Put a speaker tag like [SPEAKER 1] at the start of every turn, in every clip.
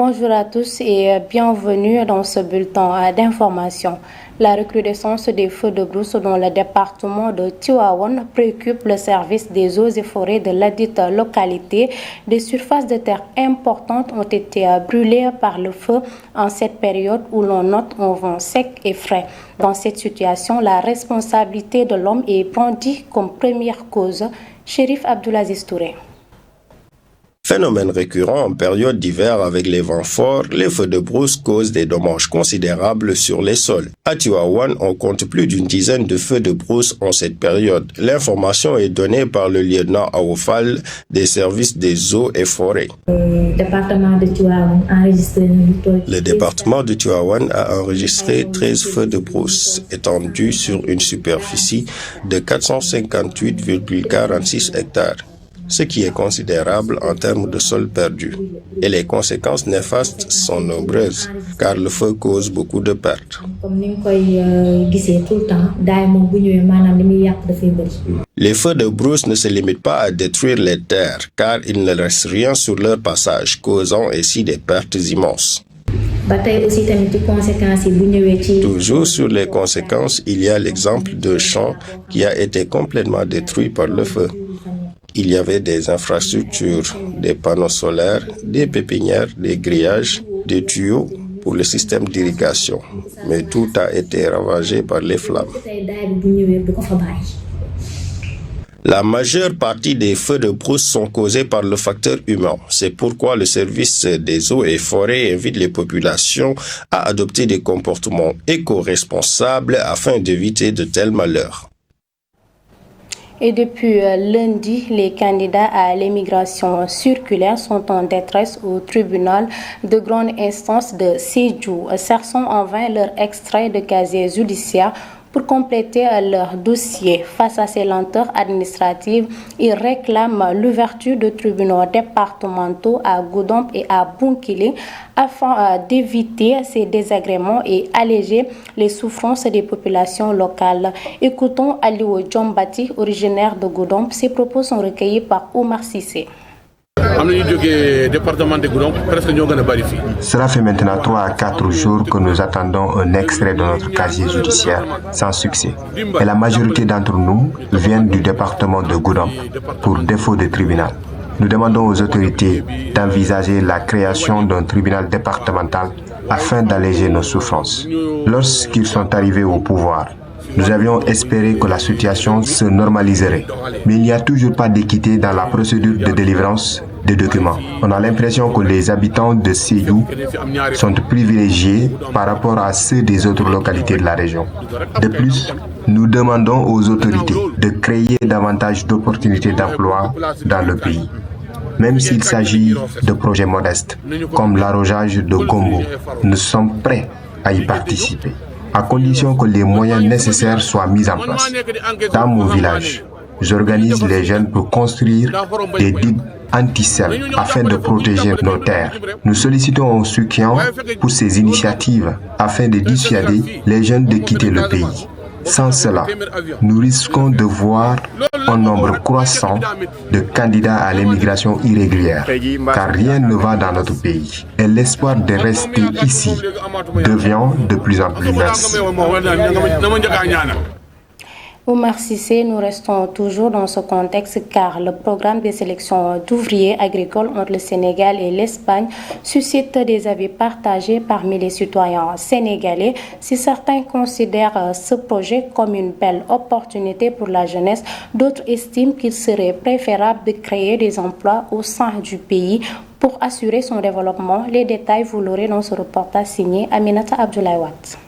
[SPEAKER 1] Bonjour à tous et bienvenue dans ce bulletin d'information. La recrudescence des feux de brousse dans le département de Tivaouane préoccupe le service des eaux et forêts de ladite localité. Des surfaces de terre importantes ont été brûlées par le feu en cette période où l'on note un vent sec et frais. Dans cette situation, la responsabilité de l'homme est brandie comme première cause. Chérif Abdoulaziz Touré.
[SPEAKER 2] Phénomène récurrent en période d'hiver avec les vents forts, les feux de brousse causent des dommages considérables sur les sols. À Tivaouane, on compte plus d'une dizaine de feux de brousse en cette période. L'information est donnée par le lieutenant Aoufal des services des eaux et forêts. Le département de Tivaouane a enregistré 13 feux de brousse étendus sur une superficie de 458,46 hectares. Ce qui est considérable en termes de sol perdu. Et les conséquences néfastes sont nombreuses, car le feu cause beaucoup de pertes. Les feux de brousse ne se limitent pas à détruire les terres, car il ne reste rien sur leur passage, causant ainsi des pertes immenses. Toujours sur les conséquences, il y a l'exemple d'un champ qui a été complètement détruit par le feu. Il y avait des infrastructures, des panneaux solaires, des pépinières, des grillages, des tuyaux pour le système d'irrigation. Mais tout a été ravagé par les flammes. La majeure partie des feux de brousse sont causés par le facteur humain. C'est pourquoi le service des eaux et forêts invite les populations à adopter des comportements éco-responsables afin d'éviter de tels malheurs.
[SPEAKER 1] Et depuis lundi, les candidats à l'immigration circulaire sont en détresse au tribunal de grande instance de Sédhiou, cherchant en vain leur extrait de casier judiciaire pour compléter leur dossier. Face à ces lenteurs administratives, ils réclament l'ouverture de tribunaux départementaux à Goudomp et à Bounkiling afin d'éviter ces désagréments et alléger les souffrances des populations locales. Écoutons Aliou Djombati, originaire de Goudomp. Ses propos sont recueillis par Omar Sissé.
[SPEAKER 3] Cela fait maintenant 3 à 4 jours que nous attendons un extrait de notre casier judiciaire, sans succès. Et la majorité d'entre nous viennent du département de Goudomp, pour défaut de tribunal. Nous demandons aux autorités d'envisager la création d'un tribunal départemental afin d'alléger nos souffrances. Lorsqu'ils sont arrivés au pouvoir, nous avions espéré que la situation se normaliserait. Mais il n'y a toujours pas d'équité dans la procédure de délivrance des documents. On a l'impression que les habitants de Sédhiou sont privilégiés par rapport à ceux des autres localités de la région. De plus, nous demandons aux autorités de créer davantage d'opportunités d'emploi dans le pays. Même s'il s'agit de projets modestes, comme l'arrosage de Gombo, nous sommes prêts à y participer, à condition que les moyens nécessaires soient mis en place. Dans mon village, j'organise les jeunes pour construire des digues anti-sel afin de protéger nos terres. Nous sollicitons un soutien pour ces initiatives afin de dissuader les jeunes de quitter le pays. Sans cela, nous risquons de voir un nombre croissant de candidats à l'immigration irrégulière, car rien ne va dans notre pays. Et l'espoir de rester ici devient de plus en plus mince.
[SPEAKER 1] Omar Sissé, nous restons toujours dans ce contexte car le programme de sélection d'ouvriers agricoles entre le Sénégal et l'Espagne suscite des avis partagés parmi les citoyens sénégalais. Si certains considèrent ce projet comme une belle opportunité pour la jeunesse, d'autres estiment qu'il serait préférable de créer des emplois au sein du pays pour assurer son développement. Les détails, vous l'aurez dans ce reportage signé Aminata Abdoulaye Watt.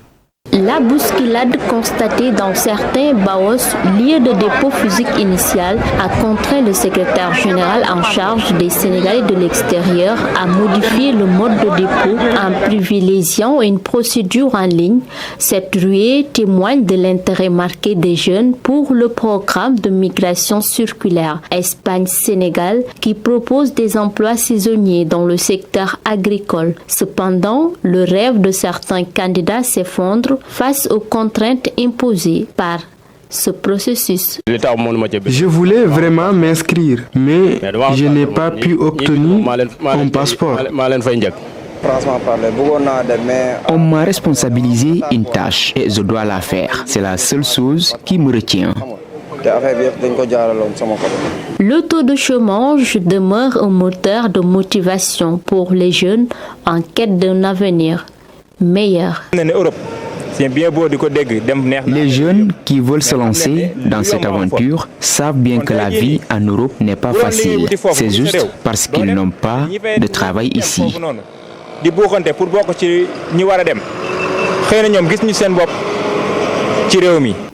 [SPEAKER 4] La bousculade constatée dans certains baos, lieux de dépôt physique initial, a contraint le secrétaire général en charge des Sénégalais de l'extérieur à modifier le mode de dépôt en privilégiant une procédure en ligne. Cette ruée témoigne de l'intérêt marqué des jeunes pour le programme de migration circulaire Espagne-Sénégal qui propose des emplois saisonniers dans le secteur agricole. Cependant, le rêve de certains candidats s'effondre face aux contraintes imposées par ce processus.
[SPEAKER 5] Je voulais vraiment m'inscrire, mais je n'ai pas pu obtenir un passeport. On m'a responsabilisé une tâche et je dois la faire. C'est la seule chose qui me retient.
[SPEAKER 4] Le taux de chômage demeure un moteur de motivation pour les jeunes en quête d'un avenir meilleur.
[SPEAKER 5] Les jeunes qui veulent se lancer dans cette aventure savent bien que la vie en Europe n'est pas facile. C'est juste parce qu'ils n'ont pas de travail ici.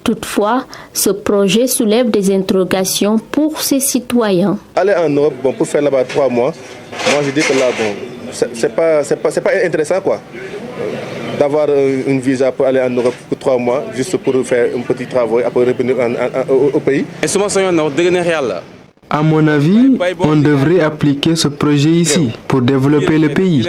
[SPEAKER 4] Toutefois, ce projet soulève des interrogations pour ces citoyens.
[SPEAKER 6] Aller en Europe, pour faire là-bas 3 mois, moi je dis que là, c'est pas intéressant quoi. D'avoir une visa pour aller en Europe pour 3 mois, juste pour faire un petit travail, après revenir au pays.
[SPEAKER 5] À mon avis, on devrait appliquer ce projet ici pour développer le pays.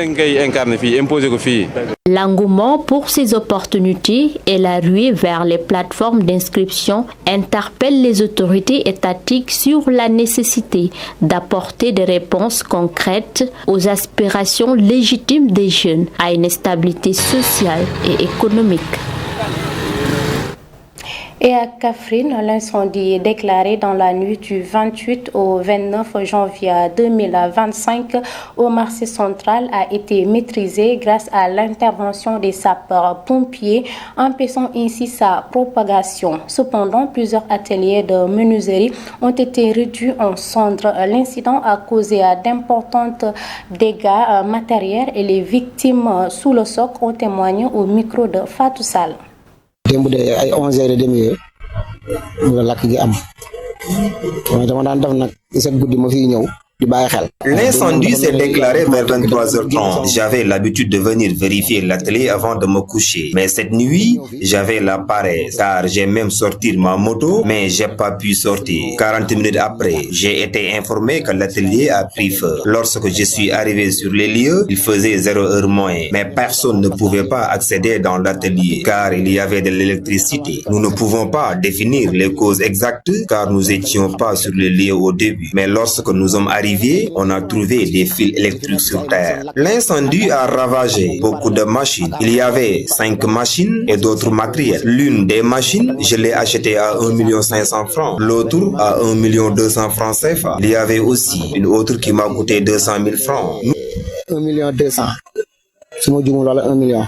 [SPEAKER 4] L'engouement pour ces opportunités et la ruée vers les plateformes d'inscription interpellent les autorités étatiques sur la nécessité d'apporter des réponses concrètes aux aspirations légitimes des jeunes à une stabilité sociale et économique.
[SPEAKER 1] Et à Kaffrine, l'incendie déclaré dans la nuit du 28 au 29 janvier 2025 au marché central a été maîtrisé grâce à l'intervention des sapeurs-pompiers, empêchant ainsi sa propagation. Cependant, plusieurs ateliers de menuiserie ont été réduits en cendres. L'incident a causé d'importants dégâts matériels et les victimes sous le choc ont témoigné au micro de Fatou Sall.
[SPEAKER 7] démb de ay 11h30 la lakk gi am mooy dama daan def nag ci guddi ma fi ñëw
[SPEAKER 8] L'incendie s'est déclaré vers 23h30. J'avais l'habitude de venir vérifier l'atelier avant de me coucher. Mais cette nuit, j'avais la paresse car j'ai même sorti ma moto, mais j'ai pas pu sortir. 40 minutes après, j'ai été informé que l'atelier a pris feu. Lorsque je suis arrivé sur les lieux, il faisait 0h moins. Mais personne ne pouvait pas accéder dans l'atelier car il y avait de l'électricité. Nous ne pouvons pas définir les causes exactes car nous étions pas sur les lieux au début. Mais lorsque nous sommes arrivés, on a trouvé des fils électriques sur terre. L'incendie a ravagé beaucoup de machines. Il y avait 5 machines et d'autres matériels. L'une des machines, je l'ai achetée à 1 500 000 francs. L'autre à 1 200 000 francs CFA. Il y avait aussi une autre qui m'a coûté 200 000 francs.
[SPEAKER 7] 1 200 000. Si je me trompe, 1 million.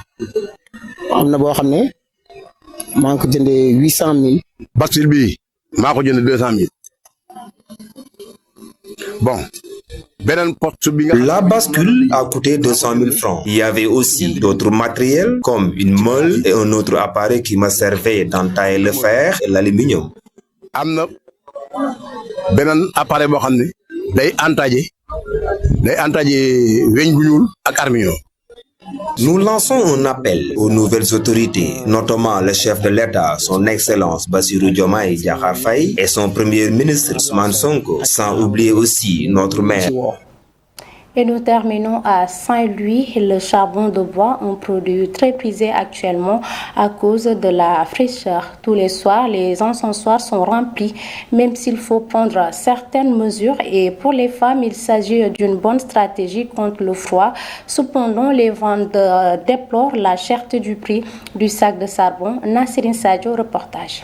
[SPEAKER 7] Amna bo xamné man ko jëndé 800 000.
[SPEAKER 6] Bascule bi mako jëndé 200 000. Bon.
[SPEAKER 8] La bascule a coûté 200 000 francs. Il y avait aussi d'autres matériels comme une meule et un autre appareil qui me servait d'entailler le fer et l'aluminium.
[SPEAKER 6] Amna benen appareil bo xamné day entailler weñ bu ñuul ak armignon.
[SPEAKER 8] Nous lançons un appel aux nouvelles autorités, notamment le chef de l'État, son Excellence Bassirou Diomaye Diakhar Faye et son Premier ministre Ousmane Sonko, sans oublier aussi notre maire.
[SPEAKER 1] Et nous terminons à Saint-Louis. Le charbon de bois, un produit très prisé actuellement à cause de la fraîcheur. Tous les soirs, les encensoirs sont remplis, même s'il faut prendre certaines mesures. Et pour les femmes, il s'agit d'une bonne stratégie contre le froid. Cependant, les vendeurs déplorent la cherté du prix du sac de charbon. Nassirine Sadio, reportage.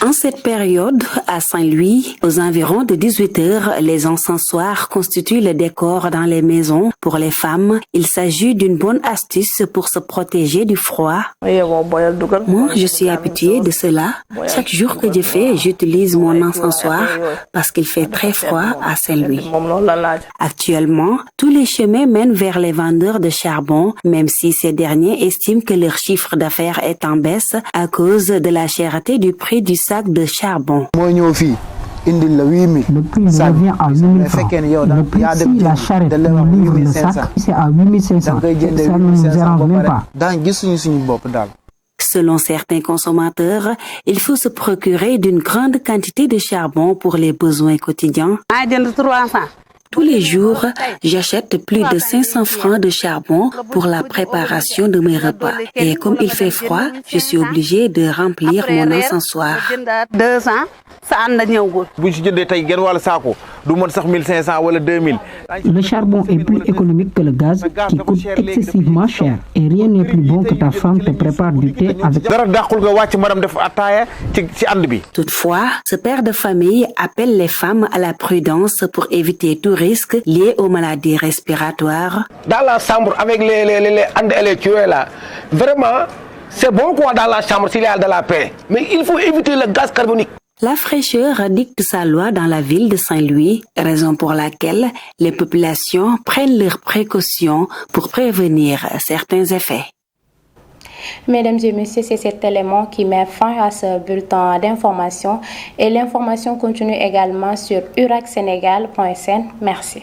[SPEAKER 9] En cette période, à Saint-Louis, aux environs de 18h, les encensoirs constituent le décor dans les maisons. Pour les femmes, il s'agit d'une bonne astuce pour se protéger du froid. Moi, je suis habituée de cela. Chaque jour que je fais, j'utilise mon encensoir parce qu'il fait très froid à Saint-Louis. Actuellement, tous les chemins mènent vers les vendeurs de charbon, même si ces derniers estiment que leur chiffre d'affaires est en baisse à cause de la cherté du prix du sac de charbon.
[SPEAKER 10] Le prix revient à 8 000 francs. Le prix, si la charrette nous livre le sac, c'est à 8 500. Ça ne nous arrange même pas.
[SPEAKER 9] Selon certains consommateurs, il faut se procurer d'une grande quantité de charbon pour les besoins quotidiens. Tous les jours, j'achète plus de 500 francs de charbon pour la préparation de mes repas. Et comme il fait froid, je suis obligée de remplir mon encensoir.
[SPEAKER 10] Le charbon est plus économique que le gaz qui coûte excessivement cher. Et rien n'est plus bon que ta femme te prépare du thé avec...
[SPEAKER 9] Toutefois, ce père de famille appelle les femmes à la prudence pour éviter tout risque lié aux maladies respiratoires.
[SPEAKER 11] Dans la chambre avec les and et les tueurs là, vraiment, c'est bon quoi dans la chambre s'il y a de la paix. Mais il faut éviter le gaz carbonique.
[SPEAKER 9] La fraîcheur dicte sa loi dans la ville de Saint-Louis, raison pour laquelle les populations prennent leurs précautions pour prévenir certains effets.
[SPEAKER 1] Mesdames et messieurs, c'est cet élément qui met fin à ce bulletin d'information et l'information continue également sur uracsenegal.sn. Merci.